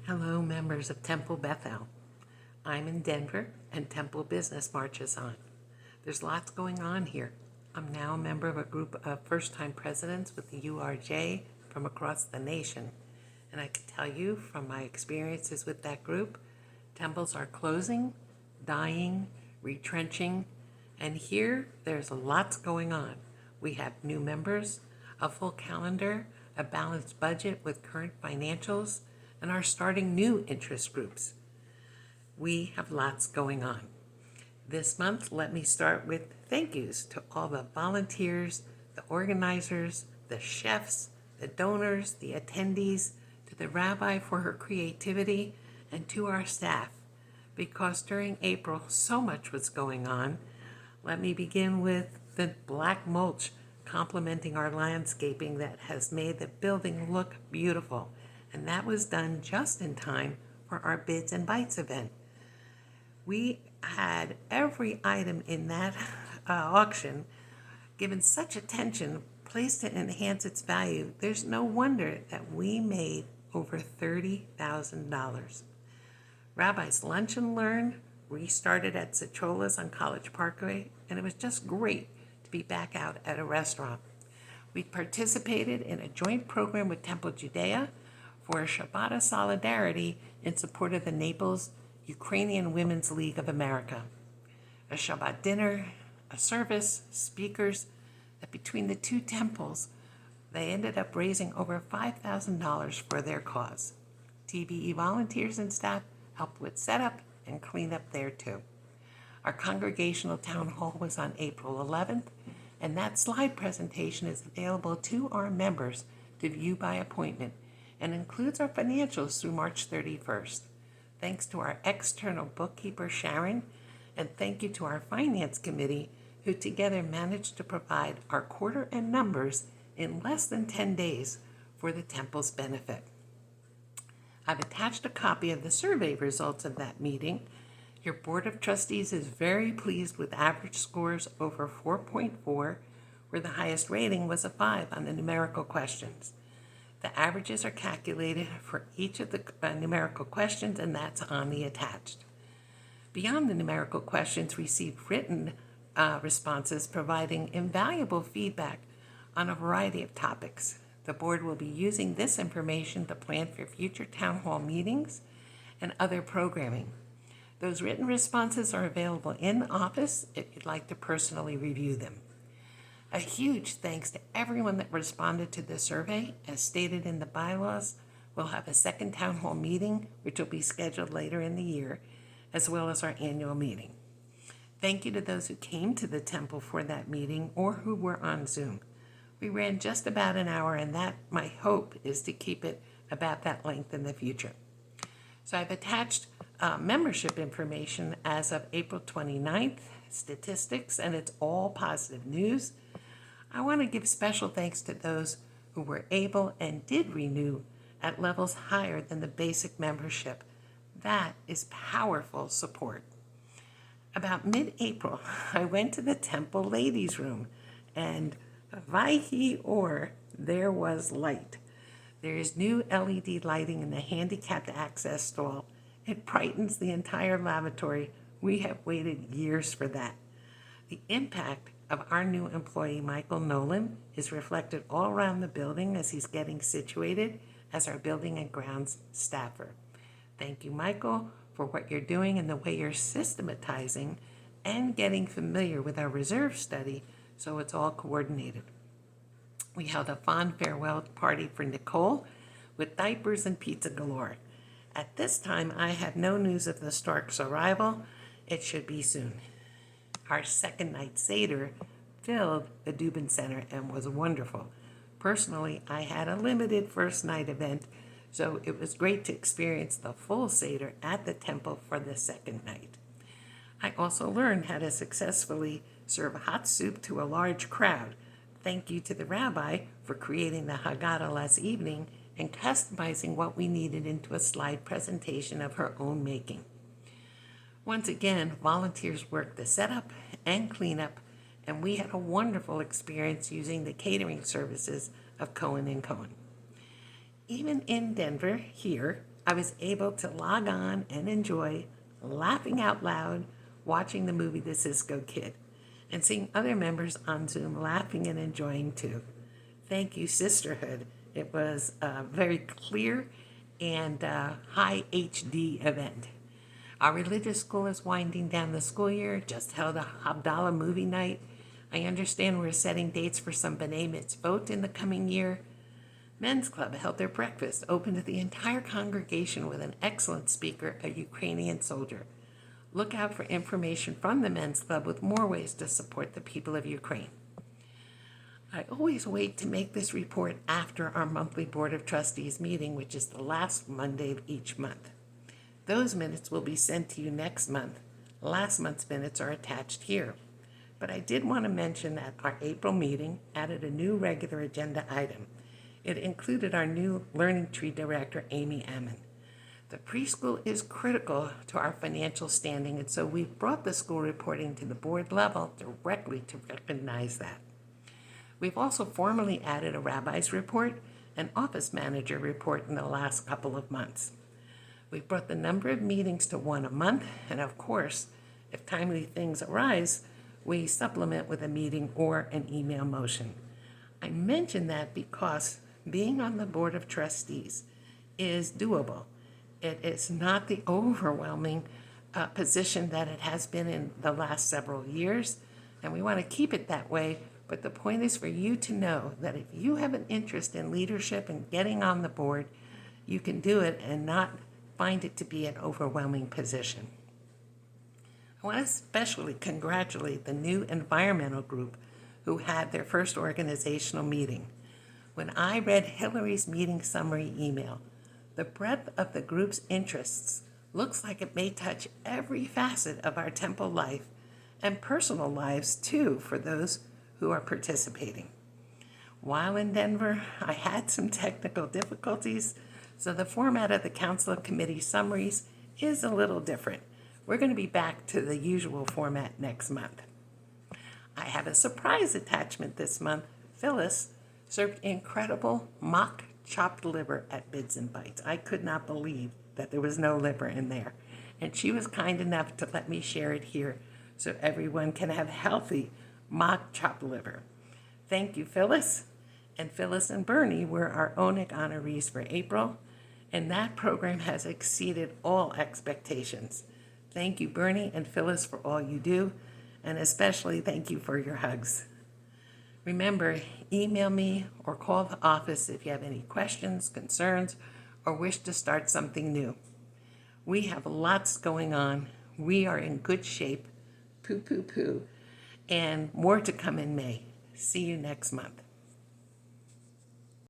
Hello, members of Temple Bethel. I'm in Denver and Temple Business marches on. There's lots going on here. I'm now a member of a group of first-time presidents with the URJ from across the nation. And I can tell you from my experiences with that group, temples are closing, dying, retrenching, and here there's lots going on. We have new members, a full calendar, a balanced budget with current financials, and are starting new interest groups. We have lots going on. This month, let me start with thank yous to all the volunteers, the organizers, the chefs, the donors, the attendees, to the rabbi for her creativity, and to our staff. Because during April, so much was going on. Let me begin with the black mulch complementing our landscaping that has made the building look beautiful. And that was done just in time for our Bids and Bites event. We had every item in that auction given such attention, placed to enhance its value. There's no wonder that we made over $30,000. Rabbi's Lunch and Learn restarted at Citrola's on College Parkway, and it was just great to be back out at a restaurant. We participated in a joint program with Temple Judea for a Shabbat of Solidarity in support of the Naples Ukrainian Women's League of America. A Shabbat dinner, a service, speakers, that between the two temples, they ended up raising over $5,000 for their cause. TBE volunteers and staff helped with setup and cleanup there too. Our congregational town hall was on April 11th, and that slide presentation is available to our members to view by appointment and includes our financials through March 31st. Thanks to our external bookkeeper, Sharon, and thank you to our finance committee, who together managed to provide our quarter and numbers in less than 10 days for the temple's benefit. I've attached a copy of the survey results of that meeting. Your Board of Trustees is very pleased with average scores over 4.4, where the highest rating was a 5 on the numerical questions. The averages are calculated for each of the numerical questions, and that's on the attached. Beyond the numerical questions, received written responses providing invaluable feedback on a variety of topics. The board will be using this information to plan for future town hall meetings and other programming. Those written responses are available in the office if you'd like to personally review them. A huge thanks to everyone that responded to the survey. As stated in the bylaws, we'll have a second town hall meeting, which will be scheduled later in the year, as well as our annual meeting. Thank you to those who came to the temple for that meeting or who were on Zoom. We ran just about an hour, and that, my hope, is to keep it about that length in the future. So I've attached membership information as of April 29th, statistics, and it's all positive news. I want to give special thanks to those who were able and did renew at levels higher than the basic membership. That is powerful support. About mid-April, I went to the temple ladies' room, and Vaihi or there was light. There is new LED lighting in the handicapped access stall. It brightens the entire lavatory. We have waited years for that. The impact of our new employee, Michael Nolan, is reflected all around the building as he's getting situated as our building and grounds staffer. Thank you, Michael, for what you're doing and the way you're systematizing and getting familiar with our reserve study so it's all coordinated. We held a fond farewell party for Nicole with diapers and pizza galore. At this time, I have no news of the Starks' arrival. It should be soon. Our second night Seder filled the Dubin Center and was wonderful. Personally, I had a limited first night event, so it was great to experience the full Seder at the temple for the second night. I also learned how to successfully serve hot soup to a large crowd. Thank you to the rabbi for creating the Haggadah last evening and customizing what we needed into a slide presentation of her own making. Once again, volunteers worked the setup and cleanup, and we had a wonderful experience using the catering services of Cohen & Cohen. Even in Denver, here, I was able to log on and enjoy laughing out loud watching the movie The Cisco Kid and seeing other members on Zoom laughing and enjoying too. Thank you, Sisterhood. It was a very clear and high HD event. Our religious school is winding down the school year, just held a Havdalah movie night. I understand we're setting dates for some B'nai Mitzvot in the coming year. Men's Club held their breakfast, open to the entire congregation with an excellent speaker, a Ukrainian soldier. Look out for information from the Men's Club with more ways to support the people of Ukraine. I always wait to make this report after our monthly Board of Trustees meeting, which is the last Monday of each month. Those minutes will be sent to you next month. Last month's minutes are attached here. But I did want to mention that our April meeting added a new regular agenda item. It included our new Learning Tree Director, Amy Ammon. The preschool is critical to our financial standing, and so we've brought the school reporting to the board level directly to recognize that. We've also formally added a rabbi's report and office manager report in the last couple of months. We've brought the number of meetings to one a month, and of course, if timely things arise, we supplement with a meeting or an email motion. I mention that because being on the Board of Trustees is doable. It is not the overwhelming position that it has been in the last several years, and we want to keep it that way. But the point is for you to know that if you have an interest in leadership and getting on the board, you can do it and not find it to be an overwhelming position. I want to especially congratulate the new environmental group who had their first organizational meeting. When I read Hillary's meeting summary email, the breadth of the group's interests looks like it may touch every facet of our temple life and personal lives too for those who are participating. While in Denver, I had some technical difficulties, so the format of the council committee summaries is a little different. We're going to be back to the usual format next month. I have a surprise attachment this month. Phyllis served incredible mock chopped liver at Bits and Bites. I could not believe that there was no liver in there. And she was kind enough to let me share it here so everyone can have healthy mock chopped liver. Thank you, Phyllis. And Phyllis and Bernie were our ONIC honorees for April, and that program has exceeded all expectations. Thank you, Bernie and Phyllis, for all you do, and especially thank you for your hugs. Remember, email me or call the office if you have any questions, concerns, or wish to start something new. We have lots going on. We are in good shape, and more to come in May. See you next month.